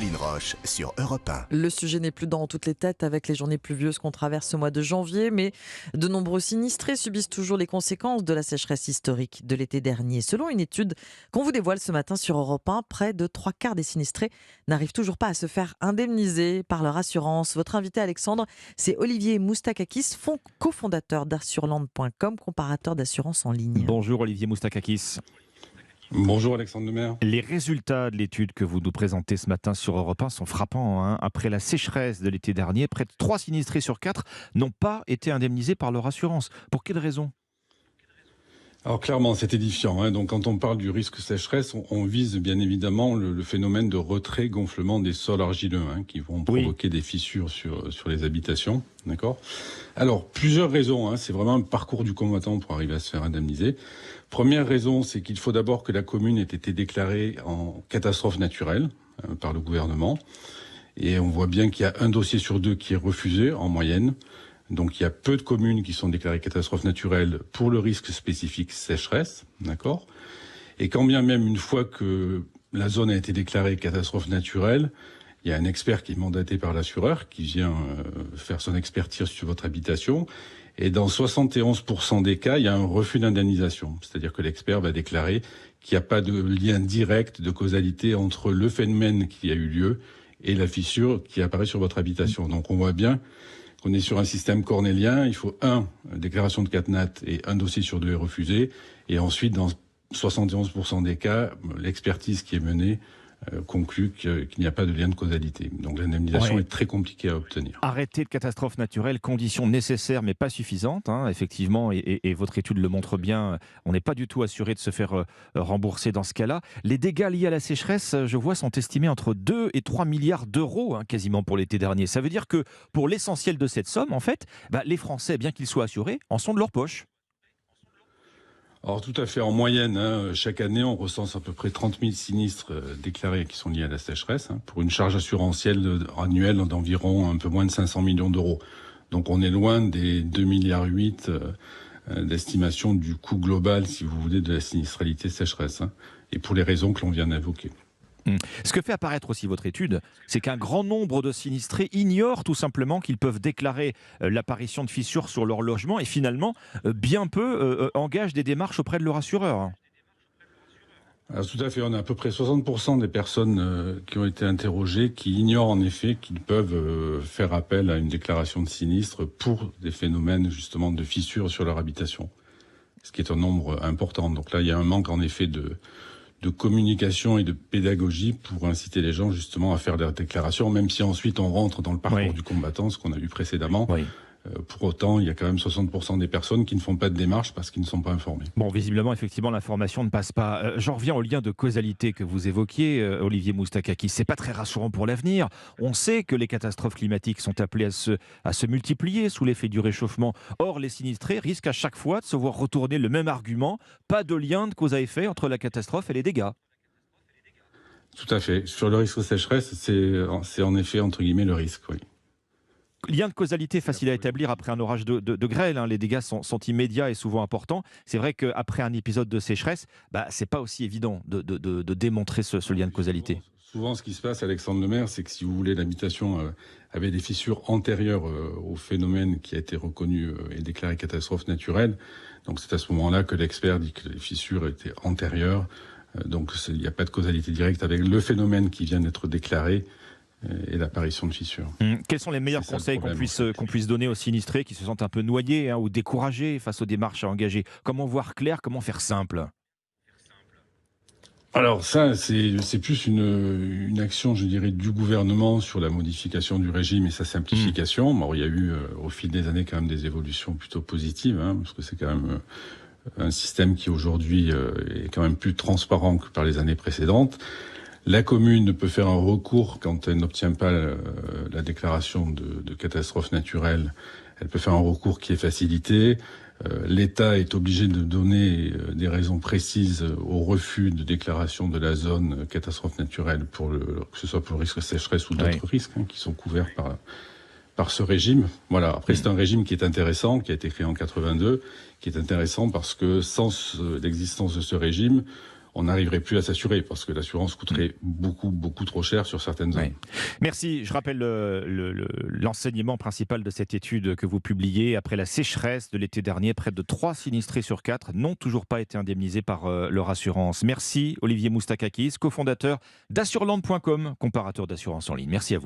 Caroline Roche sur Europe 1. Le sujet n'est plus dans toutes les têtes avec les journées pluvieuses qu'on traverse ce mois de janvier, mais de nombreux sinistrés subissent toujours les conséquences de la sécheresse historique de l'été dernier. Selon une étude qu'on vous dévoile ce matin sur Europe 1, près de 3/4 des sinistrés n'arrivent toujours pas à se faire indemniser par leur assurance. Votre invité Alexandre, c'est Olivier Moustakakis, cofondateur d'assureland.com, comparateur d'assurance en ligne. Bonjour Olivier Moustakakis. Bonjour Alexandre Lemaire. Les résultats de l'étude que vous nous présentez ce matin sur Europe 1 sont frappants. Après la sécheresse de l'été dernier, près de 3 sinistrés sur 4 n'ont pas été indemnisés par leur assurance. Pour quelles raisons ? Alors clairement, c'est édifiant. Donc quand on parle du risque sécheresse, on vise bien évidemment le phénomène de retrait-gonflement des sols argileux qui vont provoquer des fissures sur les habitations. D'accord ? Alors, plusieurs raisons. C'est vraiment un parcours du combattant pour arriver à se faire indemniser. Première raison, c'est qu'il faut d'abord que la commune ait été déclarée en catastrophe naturelle par le gouvernement. Et on voit bien qu'il y a un dossier sur 2 qui est refusé en moyenne. Donc il y a peu de communes qui sont déclarées catastrophes naturelles pour le risque spécifique sécheresse, d'accord ? Et quand bien même une fois que la zone a été déclarée catastrophe naturelle, il y a un expert qui est mandaté par l'assureur qui vient faire son expertise sur votre habitation. Et dans 71% des cas, il y a un refus d'indemnisation. C'est-à-dire que l'expert va déclarer qu'il n'y a pas de lien direct, de causalité entre le phénomène qui a eu lieu et la fissure qui apparaît sur votre habitation. Donc on voit bien qu'on est sur un système cornélien. Il faut déclaration de CatNat et un dossier sur 2 est refusé. Et ensuite, dans 71% des cas, l'expertise qui est menée conclut qu'il n'y a pas de lien de causalité. Donc l'indemnisation est très compliquée à obtenir. Arrêter de catastrophe naturelle, condition nécessaire mais pas suffisante, effectivement, et votre étude le montre bien, on n'est pas du tout assuré de se faire rembourser dans ce cas-là. Les dégâts liés à la sécheresse, je vois, sont estimés entre 2 et 3 milliards d'euros, quasiment pour l'été dernier. Ça veut dire que pour l'essentiel de cette somme, en fait, les Français, bien qu'ils soient assurés, en sont de leur poche. Alors tout à fait, en moyenne, chaque année, on recense à peu près 30 000 sinistres déclarés qui sont liés à la sécheresse, pour une charge assurantielle annuelle d'environ un peu moins de 500 millions d'euros. Donc on est loin des 2,8 milliards d'estimation du coût global, si vous voulez, de la sinistralité sécheresse, et pour les raisons que l'on vient d'évoquer. Ce que fait apparaître aussi votre étude, c'est qu'un grand nombre de sinistrés ignorent tout simplement qu'ils peuvent déclarer l'apparition de fissures sur leur logement et finalement, bien peu engagent des démarches auprès de leur assureur. Alors, tout à fait, on a à peu près 60% des personnes qui ont été interrogées qui ignorent en effet qu'ils peuvent faire appel à une déclaration de sinistre pour des phénomènes justement de fissures sur leur habitation, ce qui est un nombre important. Donc là, il y a un manque en effet de communication et de pédagogie pour inciter les gens justement à faire des déclarations, même si ensuite on rentre dans le parcours du combattant, ce qu'on a vu précédemment. Oui. Pour autant, il y a quand même 60% des personnes qui ne font pas de démarche parce qu'ils ne sont pas informés. Bon, visiblement, effectivement, l'information ne passe pas. J'en reviens au lien de causalité que vous évoquiez, Olivier Moustakakis. C'est pas très rassurant pour l'avenir. On sait que les catastrophes climatiques sont appelées à se multiplier sous l'effet du réchauffement. Or, les sinistrés risquent à chaque fois de se voir retourner le même argument. Pas de lien de cause à effet entre la catastrophe et les dégâts. Tout à fait. Sur le risque de sécheresse, c'est en effet, entre guillemets, le risque, oui. Lien de causalité facile à établir après un orage de grêle. Les dégâts sont immédiats et souvent importants. C'est vrai qu'après un épisode de sécheresse, c'est pas aussi évident de démontrer ce lien de causalité. Souvent, ce qui se passe, Alexandre Lemaire, c'est que si vous voulez, l'habitation avait des fissures antérieures au phénomène qui a été reconnu et déclaré catastrophe naturelle. Donc c'est à ce moment-là que l'expert dit que les fissures étaient antérieures. Donc il n'y a pas de causalité directe avec le phénomène qui vient d'être déclaré et l'apparition de fissures. Quels sont les meilleurs conseils qu'on puisse donner aux sinistrés qui se sentent un peu noyés ou découragés face aux démarches à engager ? Comment voir clair, comment faire simple ? Alors ça, c'est plus une action, je dirais, du gouvernement sur la modification du régime et sa simplification. Bon, il y a eu au fil des années quand même des évolutions plutôt positives, parce que c'est quand même un système qui aujourd'hui est quand même plus transparent que par les années précédentes. La commune peut faire un recours quand elle n'obtient pas la déclaration de catastrophe naturelle. Elle peut faire un recours qui est facilité. L'État est obligé de donner des raisons précises au refus de déclaration de la zone catastrophe naturelle, que ce soit pour le risque de sécheresse ou d'autres risques qui sont couverts par ce régime. Voilà. Après, c'est un régime qui est intéressant, qui a été créé en 82, qui est intéressant parce que sans l'existence de ce régime, on n'arriverait plus à s'assurer parce que l'assurance coûterait beaucoup, beaucoup trop cher sur certaines zones. Oui. Merci. Je rappelle l'enseignement principal de cette étude que vous publiez. Après la sécheresse de l'été dernier, près de 3 sinistrés sur 4 n'ont toujours pas été indemnisés par leur assurance. Merci Olivier Moustakakis, cofondateur d'assureland.com, comparateur d'assurance en ligne. Merci à vous.